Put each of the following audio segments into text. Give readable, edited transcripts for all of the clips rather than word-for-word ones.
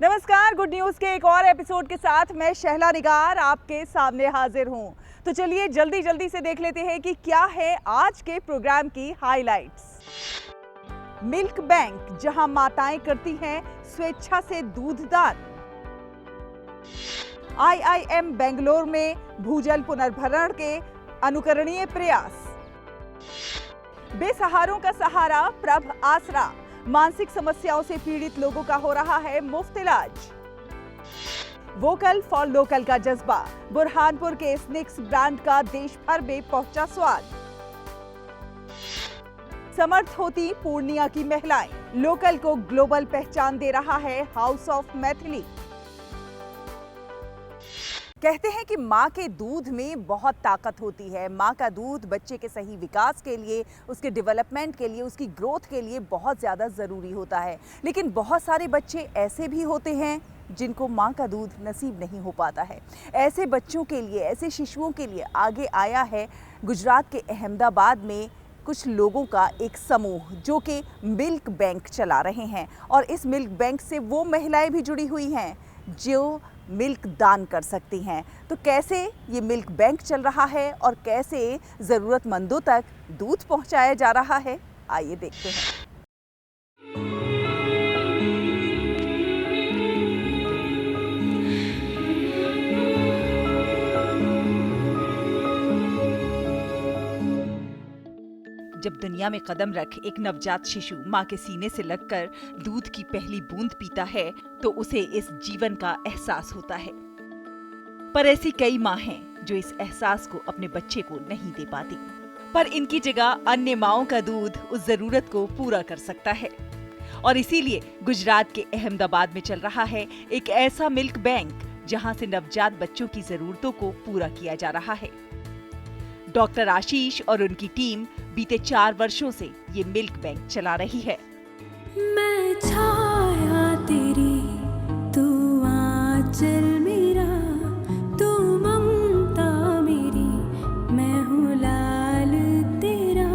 नमस्कार, good news के एक और एपिसोड के साथ मैं शहला निगार आपके सामने हाजिर हूं। तो चलिए जल्दी से देख लेते हैं कि क्या है आज के प्रोग्राम की हाइलाइट्स। मिल्क बैंक, जहां माताएं करती हैं स्वेच्छा से दूध दान। IIM बेंगलोर में भूजल पुनर्भरण के अनुकरणीय प्रयास। बेसहारों का सहारा प्रभ आसरा, मानसिक समस्याओं से पीड़ित लोगों का हो रहा है मुफ्त इलाज। वोकल फॉर लोकल का जज्बा, बुरहानपुर के स्निक्स ब्रांड का देश भर में पहुंचा स्वाद। समर्थ होती पूर्णिया की महिलाएं, लोकल को ग्लोबल पहचान दे रहा है हाउस ऑफ मैथिली। कहते हैं कि माँ के दूध में बहुत ताकत होती है। माँ का दूध बच्चे के सही विकास के लिए, उसके डेवलपमेंट के लिए, उसकी ग्रोथ के लिए बहुत ज़्यादा ज़रूरी होता है। लेकिन बहुत सारे बच्चे ऐसे भी होते हैं जिनको माँ का दूध नसीब नहीं हो पाता है। ऐसे बच्चों के लिए, ऐसे शिशुओं के लिए आगे आया है गुजरात के अहमदाबाद में कुछ लोगों का एक समूह जो कि मिल्क बैंक चला रहे हैं। और इस मिल्क बैंक से वो महिलाएं भी जुड़ी हुई हैं जो मिल्क दान कर सकती हैं। तो कैसे ये मिल्क बैंक चल रहा है और कैसे ज़रूरतमंदों तक दूध पहुंचाया जा रहा है, आइए देखते हैं। जब दुनिया में कदम रख एक नवजात शिशु माँ के सीने से लगकर दूध की पहली बूंद पीता है तो उसे इस जीवन का एहसास होता है। पर ऐसी कई माँ हैं जो इस एहसास को अपने बच्चे को नहीं दे पाती, पर इनकी जगह अन्य माँओं का दूध उस जरूरत को पूरा कर सकता है। और इसीलिए गुजरात के अहमदाबाद में चल रहा है एक ऐसा मिल्क बैंक जहाँ से नवजात बच्चों की जरूरतों को पूरा किया जा रहा है। डॉक्टर आशीष और उनकी टीम बीते 4 वर्षों से ये मिल्क बैंक चला रही है। मैं छाया तेरी, तू आंचल मेरा, तू ममता मेरी, मैं हूँ लाल तेरा।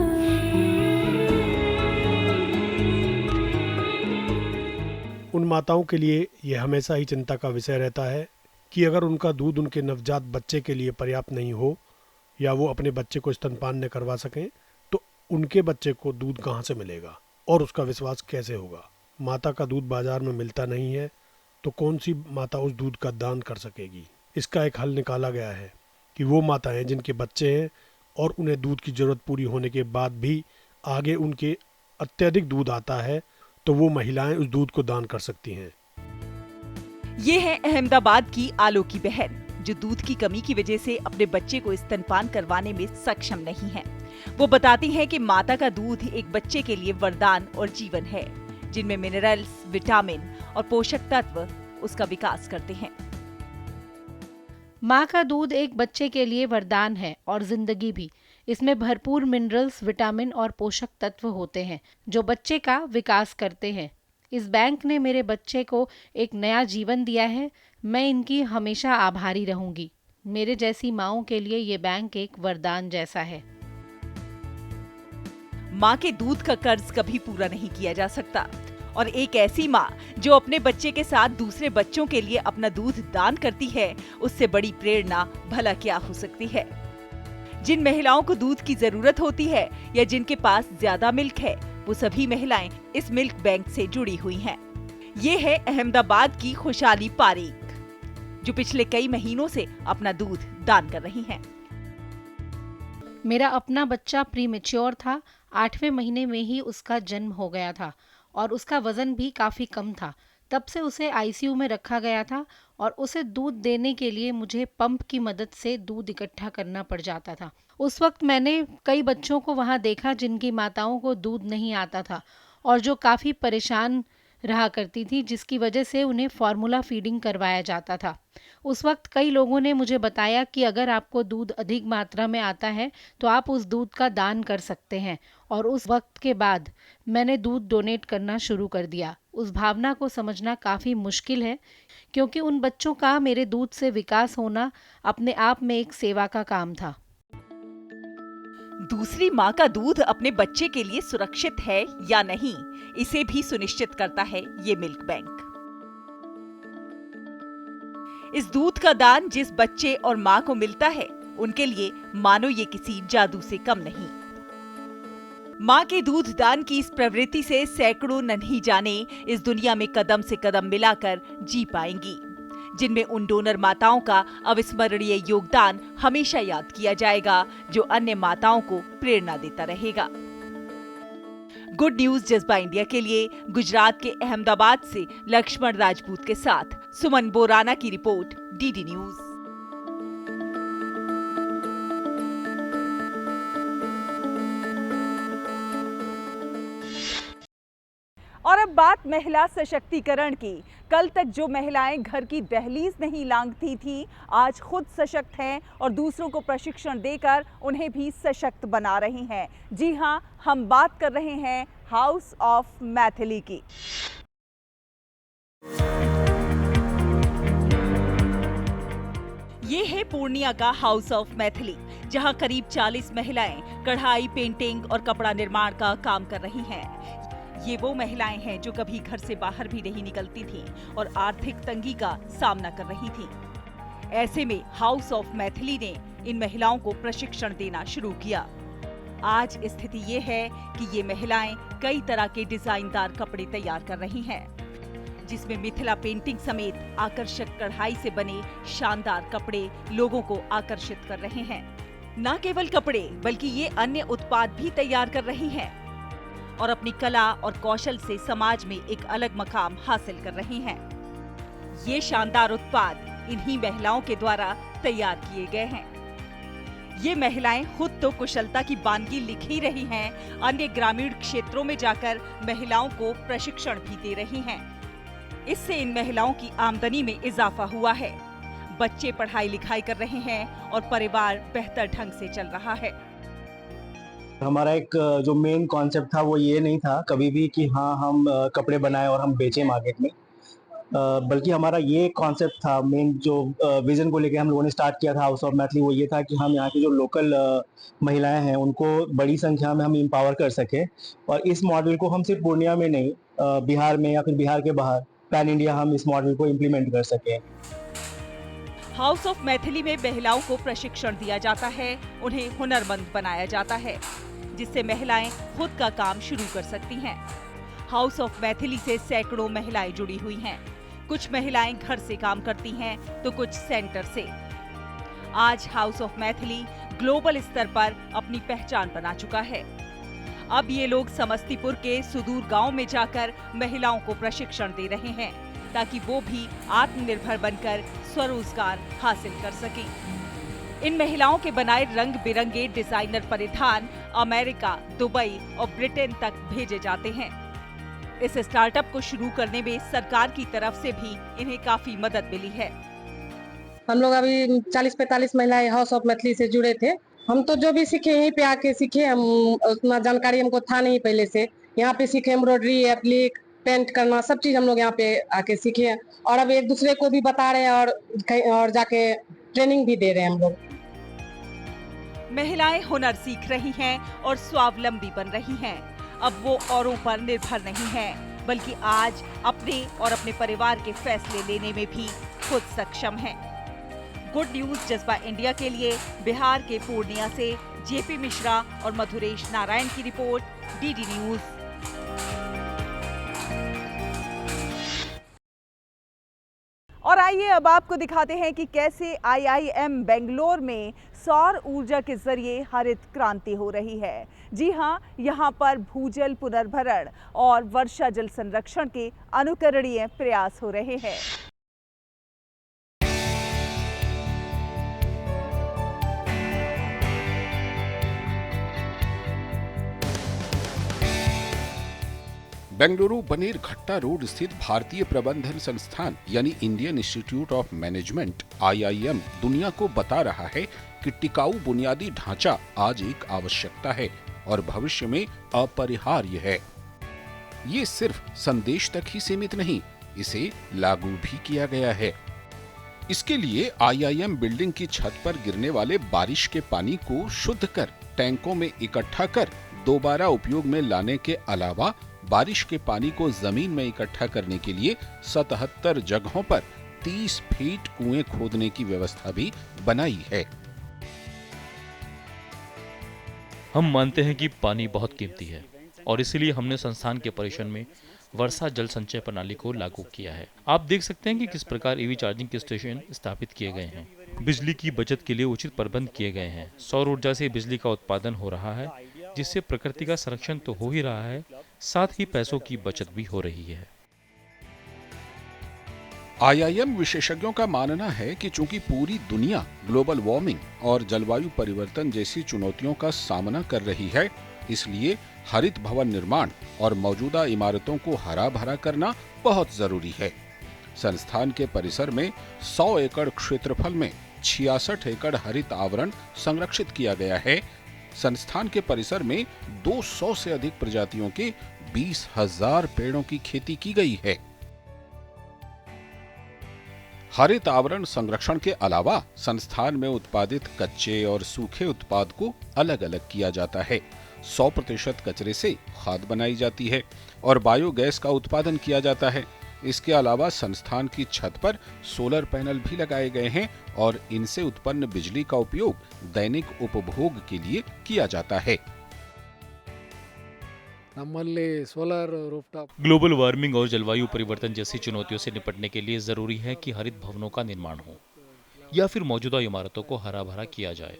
उन माताओं के लिए यह हमेशा ही चिंता का विषय रहता है कि अगर उनका दूध उनके नवजात बच्चे के लिए पर्याप्त नहीं हो या वो अपने बच्चे को स्तनपान न करवा सकें तो उनके बच्चे को दूध कहाँ से मिलेगा और उसका विश्वास कैसे होगा। माता का दूध बाजार में मिलता नहीं है तो कौन सी माता उस दूध का दान कर सकेगी। इसका एक हल निकाला गया है कि वो माताएं जिनके बच्चे हैं और उन्हें दूध की ज़रूरत पूरी होने के बाद भी आगे उनके अत्यधिक दूध आता है तो वो महिलाएं उस दूध को दान कर सकती हैं। ये है अहमदाबाद की आलो की बहन जो दूध की कमी की वजह से अपने बच्चे को स्तनपान करवाने में सक्षम नहीं है। वो बताती हैं कि माता का दूध एक बच्चे के लिए वरदान और जीवन है, जिनमें मिनरल्स, विटामिन और पोषक तत्व उसका विकास करते हैं। माँ का दूध एक बच्चे के लिए वरदान है और जिंदगी भी। इसमें भरपूर मिनरल्स, विटामिन और पोषक तत्व होते हैं जो बच्चे का विकास करते हैं। इस बैंक ने मेरे बच्चे को एक नया जीवन दिया है। मैं इनकी हमेशा आभारी रहूंगी। मेरे जैसी माँओं के लिए ये बैंक एक वरदान जैसा है। माँ के दूध का कर्ज कभी पूरा नहीं किया जा सकता और एक ऐसी माँ जो अपने बच्चे के साथ दूसरे बच्चों के लिए अपना दूध दान करती है, उससे बड़ी प्रेरणा भला क्या हो सकती है। जिन महिलाओं को दूध की जरूरत होती है या जिनके पास ज्यादा मिल्क है, वो सभी महिलाएं इस मिल्क बैंक से जुड़ी हुई हैं। ये है अहमदाबाद की खुशहाली पारीक जो पिछले कई महीनों से अपना दूध दान कर रही हैं। मेरा अपना बच्चा प्रीमेच्योर था। 8वें महीने में ही उसका जन्म हो गया था और उसका वजन भी काफ़ी कम था। तब से उसे आईसीयू में रखा गया था और उसे दूध देने के लिए मुझे पंप की मदद से दूध इकट्ठा करना पड़ जाता था। उस वक्त मैंने कई बच्चों को वहाँ देखा जिनकी माताओं को दूध नहीं आता था और जो काफ़ी परेशान रहा करती थी, जिसकी वजह से उन्हें फार्मूला फीडिंग करवाया जाता था। उस वक्त कई लोगों ने मुझे बताया कि अगर आपको दूध अधिक मात्रा में आता है तो आप उस दूध का दान कर सकते हैं। और उस वक्त के बाद मैंने दूध डोनेट करना शुरू कर दिया। उस भावना को समझना काफ़ी मुश्किल है क्योंकि उन बच्चों का मेरे दूध से विकास होना अपने आप में एक सेवा का काम था। दूसरी माँ का दूध अपने बच्चे के लिए सुरक्षित है या नहीं, इसे भी सुनिश्चित करता है ये मिल्क बैंक। इस दूध का दान जिस बच्चे और माँ को मिलता है, उनके लिए मानो ये किसी जादू से कम नहीं। माँ के दूध दान की इस प्रवृत्ति से सैकड़ों नन्ही जाने इस दुनिया में कदम से कदम मिलाकर जी पाएंगी, जिनमें उन डोनर माताओं का अविस्मरणीय योगदान हमेशा याद किया जाएगा, जो अन्य माताओं को प्रेरणा देता रहेगा। गुड न्यूज जज्बा इंडिया के लिए गुजरात के अहमदाबाद से लक्ष्मण राजपूत के साथ सुमन बोराना की रिपोर्ट, डीडी न्यूज। और अब बात महिला सशक्तिकरण की। कल तक जो महिलाएं घर की दहलीज नहीं लांघती थी, आज खुद सशक्त हैं और दूसरों को प्रशिक्षण देकर उन्हें भी सशक्त बना रही हैं। जी हां, हम बात कर रहे हैं हाउस ऑफ मैथिली की। ये है पूर्णिया का हाउस ऑफ मैथिली, जहां करीब 40 महिलाएं कढ़ाई, पेंटिंग और कपड़ा निर्माण का काम कर रही हैं। ये वो महिलाएं हैं जो कभी घर से बाहर भी नहीं निकलती थीं और आर्थिक तंगी का सामना कर रही थीं। ऐसे में हाउस ऑफ मैथिली ने इन महिलाओं को प्रशिक्षण देना शुरू किया। आज स्थिति ये है कि ये महिलाएं कई तरह के डिजाइनदार कपड़े तैयार कर रही हैं, जिसमें मिथिला पेंटिंग समेत आकर्षक कढ़ाई से बने शानदार कपड़े लोगों को आकर्षित कर रहे हैं। न केवल कपड़े, बल्कि ये अन्य उत्पाद भी तैयार कर रही हैं और अपनी कला और कौशल से समाज में एक अलग मकाम हासिल कर रही हैं। ये शानदार उत्पाद इन्हीं महिलाओं के द्वारा तैयार किए गए हैं। ये महिलाएं खुद तो कुशलता की बानगी लिख ही रही हैं, अन्य ग्रामीण क्षेत्रों में जाकर महिलाओं को प्रशिक्षण भी दे रही हैं। इससे इन महिलाओं की आमदनी में इजाफा हुआ है, बच्चे पढ़ाई लिखाई कर रहे हैं और परिवार बेहतर ढंग से चल रहा है। हमारा एक जो मेन कॉन्सेप्ट था वो ये नहीं था कभी भी कि हाँ हम कपड़े बनाएं और हम बेचें मार्केट में, बल्कि हमारा ये कॉन्सेप्ट था, मेन जो विजन को लेके हम लोगों ने स्टार्ट किया था हाउस ऑफ मैथिली, वो ये था कि हम यहाँ की जो लोकल महिलाएं हैं उनको बड़ी संख्या में हम एम्पावर कर सकें। और इस मॉडल को हम सिर्फ पूर्णिया में नहीं, बिहार में या फिर बिहार के बाहर पैन इंडिया हम इस मॉडल को इम्प्लीमेंट कर सकें। हाउस ऑफ मैथिली में महिलाओं को प्रशिक्षण दिया जाता है, उन्हें हुनरमंद बनाया जाता है, जिससे महिलाएं खुद का काम शुरू कर सकती हैं। हाउस ऑफ मैथिली से सैकड़ों महिलाएं जुड़ी हुई हैं। कुछ महिलाएं घर से काम करती हैं तो कुछ सेंटर से। आज हाउस ऑफ मैथिली ग्लोबल स्तर पर अपनी पहचान बना चुका है। अब ये लोग समस्तीपुर के सुदूर गांव में जाकर महिलाओं को प्रशिक्षण दे रहे हैं, ताकि वो भी आत्मनिर्भर बनकर स्वरोजगार हासिल कर सकें। इन महिलाओं के बनाए रंग बिरंगे डिजाइनर परिधान अमेरिका, दुबई और ब्रिटेन तक भेजे जाते हैं। इस स्टार्टअप को शुरू करने में सरकार की तरफ से भी इन्हें काफी मदद मिली है। हम लोग अभी 40-45 महिलाएं हाउस ऑफ मैथिली से जुड़े थे। हम तो जो भी सीखे यहीं पे आके सीखे, हम उतना जानकारी हमको था नहीं पहले से। यहाँ पे सीखे एम्ब्रॉयडरी, एप्लिक, पेंट करना, सब चीज हम लोग यहाँ पे आके सीखे और अब एक दूसरे को भी बता रहे हैं और जाके ट्रेनिंग भी दे रहे हैं हम लोग। महिलाएं हुनर सीख रही हैं और स्वावलंबी बन रही हैं। अब वो औरों पर निर्भर नहीं हैं, बल्कि आज अपने और अपने परिवार के फैसले लेने में भी खुद सक्षम हैं। गुड न्यूज जज्बा इंडिया के लिए बिहार के पूर्णिया से जेपी मिश्रा और मधुरेश नारायण की रिपोर्ट, डीडी न्यूज। और आइए अब आपको दिखाते हैं कि कैसे IIM बेंगलोर में सौर ऊर्जा के जरिए हरित क्रांति हो रही है। जी हां, यहां पर भूजल पुनर्भरण और वर्षा जल संरक्षण के अनुकरणीय प्रयास हो रहे हैं। बेंगलुरु बनेर घट्टा रोड स्थित भारतीय प्रबंधन संस्थान यानी Indian institute of management IIM दुनिया को बता रहा है कि टिकाऊ बुनियादी ढांचा आज एक आवश्यकता है और भविष्य में अपरिहार्य है। ये सिर्फ संदेश तक ही सीमित नहीं, इसे लागू भी किया गया है। इसके लिए IIM बिल्डिंग की छत पर गिरने वाले बारिश के पानी को शुद्ध कर टैंकों में इकट्ठा कर दोबारा उपयोग में लाने के अलावा बारिश के पानी को जमीन में इकट्ठा करने के लिए 77 जगहों पर 30 फीट कुएं खोदने की व्यवस्था भी बनाई है। हम मानते हैं कि पानी बहुत कीमती है और इसीलिए हमने संस्थान के परिसर में वर्षा जल संचय प्रणाली को लागू किया है। आप देख सकते हैं कि किस प्रकार ईवी चार्जिंग के स्टेशन स्थापित किए गए हैं। बिजली की बचत के लिए उचित प्रबंध किए गए हैं। सौर ऊर्जा से बिजली का उत्पादन हो रहा है, जिससे प्रकृति का संरक्षण तो हो ही रहा है, साथ ही पैसों की बचत भी हो रही है। IIM विशेषज्ञों का मानना है कि चूंकि पूरी दुनिया ग्लोबल वार्मिंग और जलवायु परिवर्तन जैसी चुनौतियों का सामना कर रही है, इसलिए हरित भवन निर्माण और मौजूदा इमारतों को हरा भरा करना बहुत जरूरी है। संस्थान के परिसर में 100 एकड़ क्षेत्रफल में 66 एकड़ हरित आवरण संरक्षित किया गया है। संस्थान के परिसर में 200 से अधिक प्रजातियों के 20,000 पेड़ों की खेती की गई है। हरित आवरण संरक्षण के अलावा संस्थान में उत्पादित कच्चे और सूखे उत्पाद को अलग अलग किया जाता है। 100% कचरे से खाद बनाई जाती है और बायोगैस का उत्पादन किया जाता है। इसके अलावा संस्थान की छत पर सोलर पैनल भी लगाए गए हैं और इनसे उत्पन्न बिजली का उपयोग दैनिक उपभोग के लिए किया जाता है। ग्लोबल वार्मिंग और जलवायु परिवर्तन जैसी चुनौतियों से निपटने के लिए जरूरी है कि हरित भवनों का निर्माण हो या फिर मौजूदा इमारतों को हरा भरा किया जाए।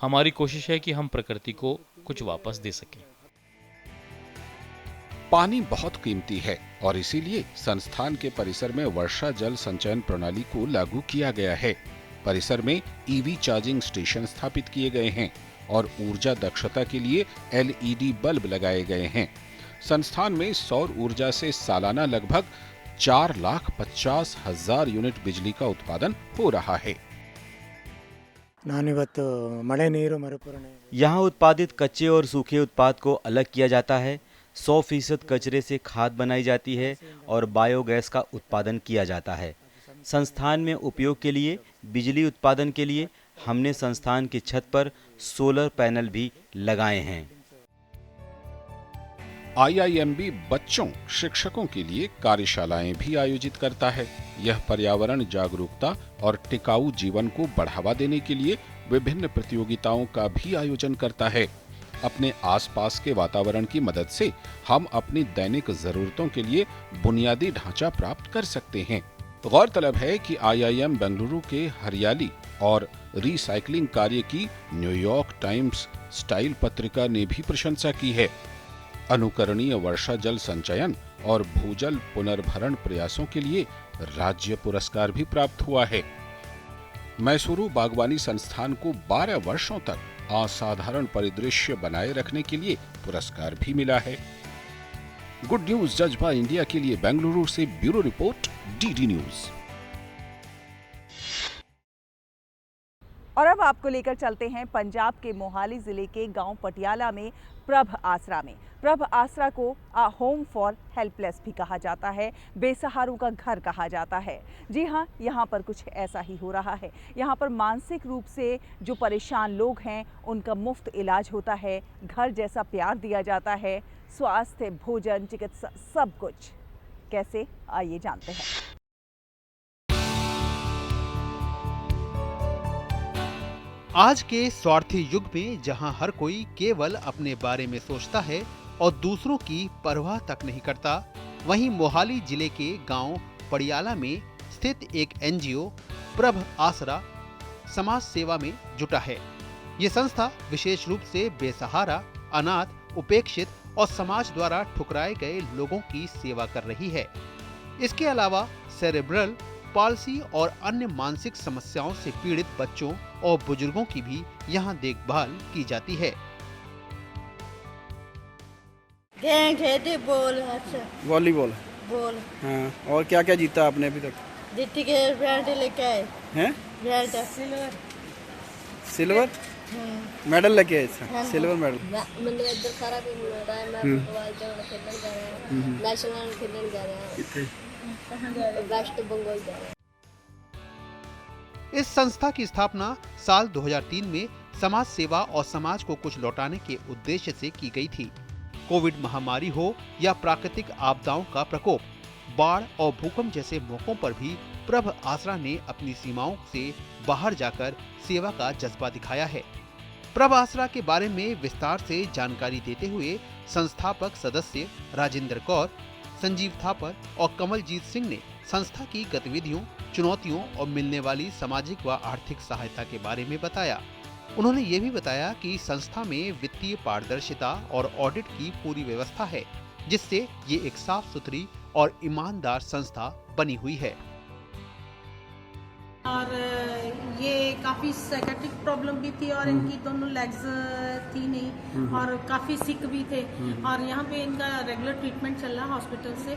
हमारी कोशिश है कि हम प्रकृति को कुछ वापस दे सकें। पानी बहुत कीमती है और इसीलिए संस्थान के परिसर में वर्षा जल संचयन प्रणाली को लागू किया गया है। परिसर में ईवी चार्जिंग स्टेशन स्थापित किए गए हैं और ऊर्जा दक्षता के लिए LED बल्ब लगाए गए हैं। संस्थान में सौर ऊर्जा से सालाना लगभग 4,50,000 यूनिट बिजली का उत्पादन हो रहा है। यहाँ उत्पादित कच्चे और सूखे उत्पाद को अलग किया जाता है। 100% कचरे से खाद बनाई जाती है और बायोगैस का उत्पादन किया जाता है। संस्थान में उपयोग के लिए बिजली उत्पादन के लिए हमने संस्थान की छत पर सोलर पैनल भी लगाए हैं। IIM भी बच्चों, शिक्षकों के लिए कार्यशालाएं भी आयोजित करता है। यह पर्यावरण जागरूकता और टिकाऊ जीवन को बढ़ावा देने के लिए विभिन्न प्रतियोगिताओं का भी आयोजन करता है। अपने आसपास के वातावरण की मदद से हम अपनी दैनिक जरूरतों के लिए बुनियादी ढांचा प्राप्त कर सकते हैं। गौरतलब है कि IIM बेंगलुरु के हरियाली और रिसाइकलिंग कार्य की न्यूयॉर्क टाइम्स स्टाइल पत्रिका ने भी प्रशंसा की है। अनुकरणीय वर्षा जल संचयन और भूजल पुनर्भरण प्रयासों के लिए राज्य पुरस्कार भी प्राप्त हुआ है। मैसूरू बागवानी संस्थान को 12 वर्षों तक असाधारण परिदृश्य बनाए रखने के लिए पुरस्कार भी मिला है। गुड न्यूज जज्बा इंडिया के लिए बेंगलुरु से ब्यूरो रिपोर्ट, DD न्यूज। और अब आपको लेकर चलते हैं पंजाब के मोहाली जिले के गांव पटियाला में प्रभ आसरा में। प्रभ आसरा को होम फॉर हेल्पलेस भी कहा जाता है, बेसहारों का घर कहा जाता है। जी हाँ, यहाँ पर कुछ ऐसा ही हो रहा है। यहाँ पर मानसिक रूप से जो परेशान लोग हैं उनका मुफ्त इलाज होता है, घर जैसा प्यार दिया जाता है, स्वास्थ्य, भोजन, चिकित्सा, सब कुछ। कैसे, आइए जानते हैं। आज के स्वार्थी युग में जहां हर कोई केवल अपने बारे में सोचता है और दूसरों की परवाह तक नहीं करता, वहीं मोहाली जिले के गांव पड़ियाला में स्थित एक NGO प्रभ आसरा समाज सेवा में जुटा है। ये संस्था विशेष रूप से बेसहारा, अनाथ, उपेक्षित और समाज द्वारा ठुकराए गए लोगों की सेवा कर रही है। इसके अलावा सेरेब्रल पाल्सी और अन्य मानसिक समस्याओं से पीड़ित बच्चों और बुजुर्गों की भी यहाँ देखभाल की जाती है। Volleyball ball. हाँ, और क्या क्या जीता आपने अभी तक? जीती के ब्रांड लेके आए हैं? ब्रांड सिल्वर मेडल लेके आए। हाँ, सिल्वर मेडल। मैंने इधर सारा भी मिल रहा है। मैं फुटबॉल खेलने जा रहा हूँ, नेशनल खेलने जा रहा हूँ, वेस्ट बंगाल जा रहा हूँ। इस संस्था की स्थापना साल 2003 में समाज सेवा और समाज को कुछ लौटाने के उद्देश्य से की गई थी। कोविड महामारी हो या प्राकृतिक आपदाओं का प्रकोप, बाढ़ और भूकंप जैसे मौकों पर भी प्रभ आसरा ने अपनी सीमाओं से बाहर जाकर सेवा का जज्बा दिखाया है। प्रभ आसरा के बारे में विस्तार से जानकारी देते हुए संस्थापक सदस्य राजेंद्र कौर, संजीव थापर और कमलजीत सिंह ने संस्था की गतिविधियों, चुनौतियों और मिलने वाली सामाजिक व आर्थिक सहायता के बारे में बताया। उन्होंने ये भी बताया कि संस्था में वित्तीय पारदर्शिता और ऑडिट की पूरी व्यवस्था है, जिससे ये एक साफ सुथरी और ईमानदार संस्था बनी हुई है। और ये काफ़ी साइकेट्रिक प्रॉब्लम भी थी और इनकी दोनों लेग्स थी नहीं और काफ़ी सिक भी थे और यहाँ पे इनका रेगुलर ट्रीटमेंट चल रहा हॉस्पिटल से,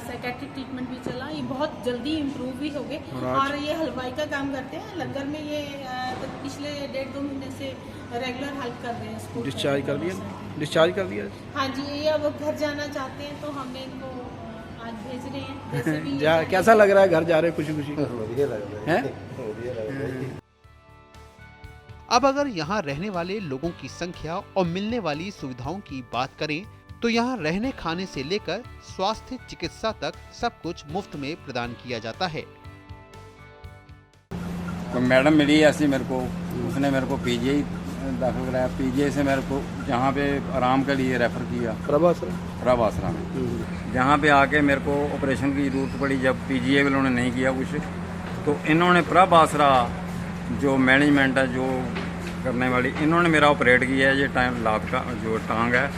साइकेट्रिक ट्रीटमेंट भी चला। ये बहुत जल्दी इम्प्रूव भी हो गए और ये हलवाई का काम करते हैं लंगर में। ये पिछले 1.5-2 महीने से रेगुलर हेल्प कर रहे हैं। डिस्चार्ज कर दिया? हाँ जी, ये अब घर जाना चाहते हैं तो हमने इनको आज भेज रहे हैं। कैसा लग रहा है घर जा रहे खुशी खुशी? अब अगर यहाँ रहने वाले लोगों की संख्या और मिलने वाली सुविधाओं की बात करें तो यहाँ रहने खाने से लेकर स्वास्थ्य चिकित्सा तक सब कुछ मुफ्त में प्रदान किया जाता है। तो मैडम मिली ऐसी मेरे को, उसने मेरे को पीजीआई दाखिल कराया। पीजीआई से मेरे को जहाँ पे आराम के लिए रेफर किया प्रभ आसरा में। जहाँ पे आके मेरे को ऑपरेशन की ज़रूरत पड़ी, जब पीजीआई वालों ने नहीं किया कुछ, तो इन्होंने प्रभ आसरा जो मैनेजमेंट है, जो करने वाली, इन्होंने मेरा ऑपरेट किया है। ये लात का जो टांग है।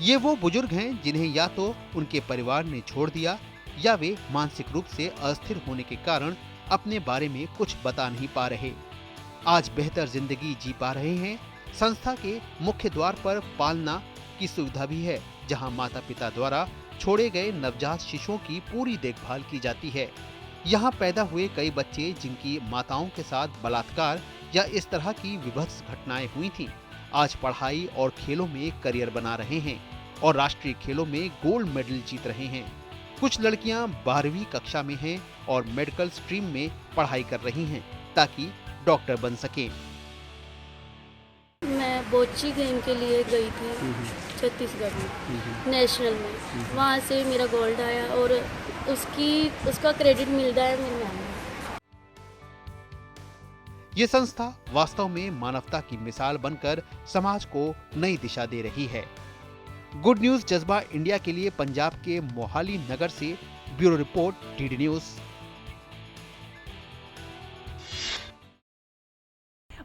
ये वो बुजुर्ग हैं जिन्हें या तो उनके परिवार ने छोड़ दिया या वे मानसिक रूप से अस्थिर होने के कारण अपने बारे में कुछ बता नहीं पा रहे। आज बेहतर जिंदगी जी पा रहे हैं। संस्था के मुख्य द्वार पर पालना की सुविधा भी है, जहां माता पिता द्वारा छोड़े गए नवजात शिशुओं की पूरी देखभाल की जाती है। यहाँ पैदा हुए कई बच्चे जिनकी माताओं के साथ बलात्कार या इस तरह की विभत्स घटनाएं हुई थीं, आज पढ़ाई और खेलों में करियर बना रहे हैं और राष्ट्रीय खेलों में गोल्ड मेडल जीत रहे हैं। कुछ लड़कियां 12वीं कक्षा में हैं और मेडिकल स्ट्रीम में पढ़ाई कर रही हैं ताकि डॉक्टर बन सकें। मैं बोची गेम के लिए गई थी छत्तीसगढ़ में, नेशनल में। वहाँ से मेरा गोल्ड आया और उसका क्रेडिट मिलता है मेरी मैम। ये संस्था वास्तव में मानवता की मिसाल बनकर समाज को नई दिशा दे रही है। गुड न्यूज जज्बा इंडिया के लिए पंजाब के मोहाली नगर से bureau report, DD news.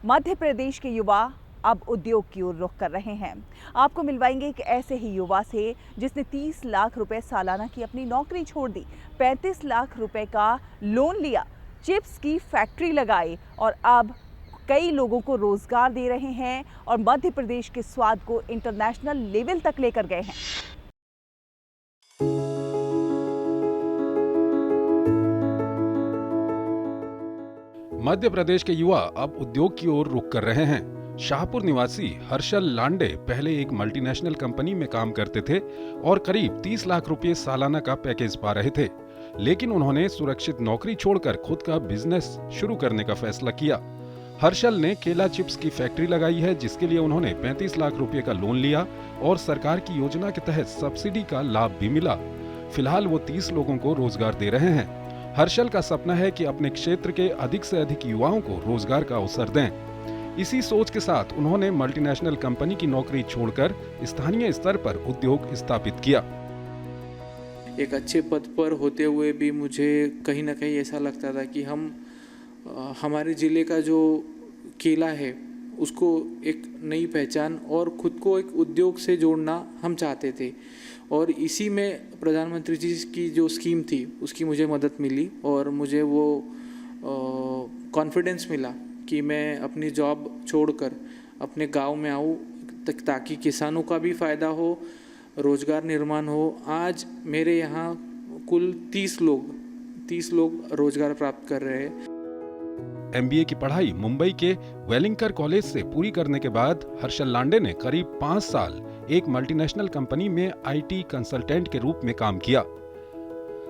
Madhya Pradesh के युवा अब उद्योग की ओर रुख कर रहे हैं। आपको मिलवाएंगे एक ऐसे ही युवा से जिसने 30 लाख रुपए सालाना की अपनी नौकरी छोड़ दी, 35 लाख रुपए का लोन लिया, चिप्स की फैक्ट्री लगाई और अब कई लोगों को रोजगार दे रहे हैं और मध्य प्रदेश के स्वाद को इंटरनेशनल लेवल तक लेकर गए हैं। मध्य प्रदेश के युवा अब उद्योग की ओर रुख कर रहे हैं। शाहपुर निवासी हर्षल लांडे पहले एक मल्टीनेशनल कंपनी में काम करते थे और करीब 30 लाख रुपए सालाना का पैकेज पा रहे थे, लेकिन उन्होंने सुरक्षित नौकरी छोड़कर खुद का बिजनेस शुरू करने का फैसला किया। हर्षल ने केला चिप्स की फैक्ट्री लगाई है, जिसके लिए उन्होंने 35 लाख रुपए का लोन लिया और सरकार की योजना के तहत सब्सिडी का लाभ भी मिला। फिलहाल वो 30 लोगों को रोजगार दे रहे हैं। हर्षल का सपना है कि अपने क्षेत्र के अधिक से अधिक युवाओं को रोजगार का अवसर दें। इसी सोच के साथ उन्होंने मल्टीनेशनल कंपनी की नौकरी छोड़कर स्थानीय स्तर पर उद्योग स्थापित किया। एक अच्छे पद पर होते हुए भी मुझे कहीं ना कहीं ऐसा लगता था कि हमारे ज़िले का जो केला है उसको एक नई पहचान और खुद को एक उद्योग से जोड़ना हम चाहते थे, और इसी में प्रधानमंत्री जी की जो स्कीम थी उसकी मुझे मदद मिली और मुझे वो कॉन्फिडेंस मिला कि मैं अपनी जॉब छोड़कर अपने गांव में आऊँ ताकि किसानों का भी फ़ायदा हो, रोज़गार निर्माण हो। आज मेरे यहाँ कुल 30 लोग रोज़गार प्राप्त कर रहे हैं। MBA की पढ़ाई मुंबई के वेलिंकर कॉलेज से पूरी करने के बाद हर्षल लांडे ने करीब 5 साल एक मल्टीनेशनल कंपनी में IT कंसल्टेंट के रूप में काम किया।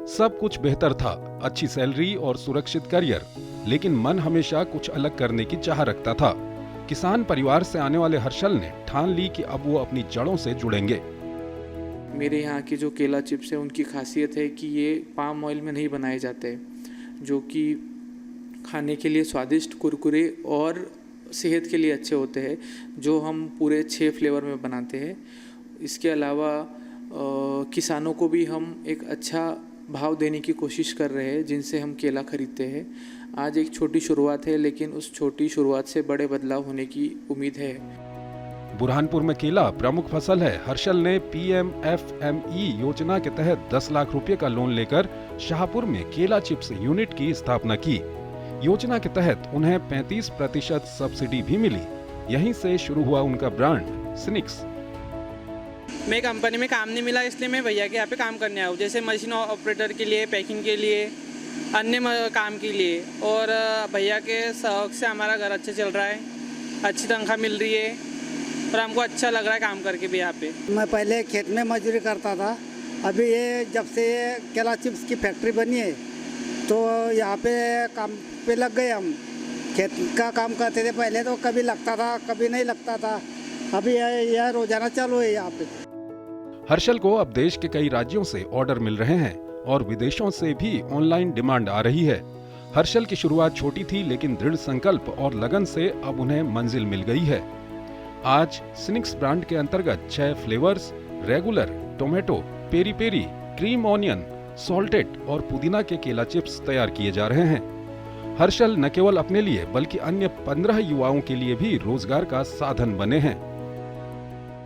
सब कुछ बेहतर था, अच्छी सैलरी और सुरक्षित करियर, लेकिन मन हमेशा कुछ अलग करने की चाह रखता था। किसान परिवार से आने वाले हर्षल ने ठान ली कि अब वो अपनी जड़ों से जुड़ेंगे। मेरे यहाँ के जो केला चिप्स है उनकी खासियत है कि ये पाम ऑयल में नहीं बनाए जाते, जो कि खाने के लिए स्वादिष्ट, कुरकुरे और सेहत के लिए अच्छे होते हैं, जो हम पूरे 6 फ्लेवर में बनाते हैं। इसके अलावा किसानों को भी हम एक अच्छा भाव देने की कोशिश कर रहे हैं जिनसे हम केला खरीदते हैं। आज एक छोटी शुरुआत है, लेकिन उस छोटी शुरुआत से बड़े बदलाव होने की उम्मीद है। बुरहानपुर में केला प्रमुख फसल है। हर्षल ने PMFME योजना के तहत 10 लाख रुपए का लोन लेकर शाहपुर में केला चिप्स यूनिट की स्थापना की। योजना के तहत उन्हें 35% सब्सिडी भी मिली। यहीं से शुरू हुआ उनका ब्रांड सिनिक्स। मैं कंपनी में काम नहीं मिला, इसलिए मैं भैया के यहाँ पे काम करने आया हूँ, जैसे मशीन ऑपरेटर के लिए, पैकिंग के लिए, अन्य काम के लिए। और भैया के सहयोग से हमारा घर अच्छा चल रहा है, अच्छी तनख्वाह मिल रही है और हमको अच्छा लग रहा है काम करके भी यहाँ पे। मैं पहले खेत में मजदूरी करता था, अभी ये जब से केला चिप्स की फैक्ट्री बनी है तो यहाँ पे काम पे लग गए। हम खेत का काम करते थे पहले, तो कभी लगता था कभी नहीं लगता था, अभी यह रोजाना चालू है यहाँ पे। हर्षल को अब देश के कई राज्यों से ऑर्डर मिल रहे हैं और विदेशों से भी ऑनलाइन डिमांड आ रही है। हर्षल की शुरुआत छोटी थी, लेकिन दृढ़ संकल्प और लगन से अब उन्हें मंजिल मिल गई है। आज सिनिक्स ब्रांड के अंतर्गत 6 flavours, regular, tomato, peri peri, cream onion, salted और पुदीना के केला चिप्स तैयार किए जा रहे हैं। हर्षल न केवल अपने लिए बल्कि अन्य 15 युवाओं के लिए भी रोजगार का साधन बने हैं।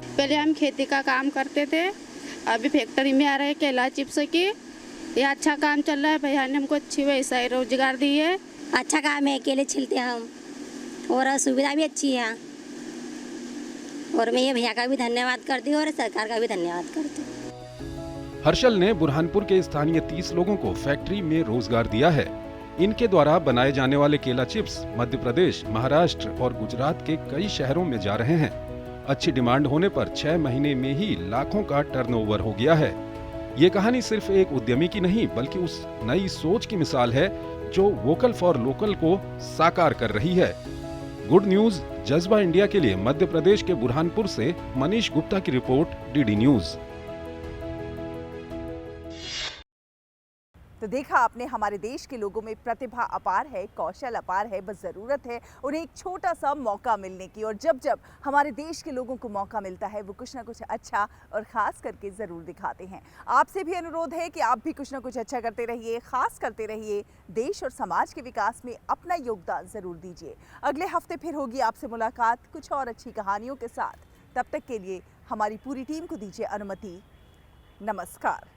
पहले हम खेती का काम करते थे, अभी फैक्ट्री में आ रहे हैं केला चिप्स की। ये अच्छा काम चल रहा है, भैया ने हमको अच्छी वैसा ही रोजगार दी है। अच्छा काम है, केले छिलते हैं हम और सुविधा भी अच्छी है। और मैं ये भैया का भी धन्यवाद करती हूँ और सरकार का भी धन्यवाद करती हूँ। हर्षल ने बुरहानपुर के स्थानीय 30 लोगों को फैक्ट्री में रोजगार दिया है। इनके द्वारा बनाए जाने वाले केला चिप्स मध्य प्रदेश, महाराष्ट्र और गुजरात के कई शहरों में जा रहे हैं। अच्छी डिमांड होने पर 6 महीने में ही लाखों का टर्नओवर हो गया है। ये कहानी सिर्फ एक उद्यमी की नहीं बल्कि उस नई सोच की मिसाल है जो वोकल फॉर लोकल को साकार कर रही है। गुड न्यूज जज्बा इंडिया के लिए मध्य प्रदेश के बुरहानपुर से मनीष गुप्ता की रिपोर्ट, DD न्यूज। तो देखा आपने, हमारे देश के लोगों में प्रतिभा अपार है, कौशल अपार है, बस ज़रूरत है उन्हें एक छोटा सा मौका मिलने की। और जब जब हमारे देश के लोगों को मौका मिलता है वो कुछ ना कुछ अच्छा और ख़ास करके ज़रूर दिखाते हैं। आपसे भी अनुरोध है कि आप भी कुछ ना कुछ अच्छा करते रहिए, ख़ास करते रहिए, देश और समाज के विकास में अपना योगदान ज़रूर दीजिए। अगले हफ्ते फिर होगी आपसे मुलाकात कुछ और अच्छी कहानियों के साथ। तब तक के लिए हमारी पूरी टीम को दीजिए अनुमति। नमस्कार।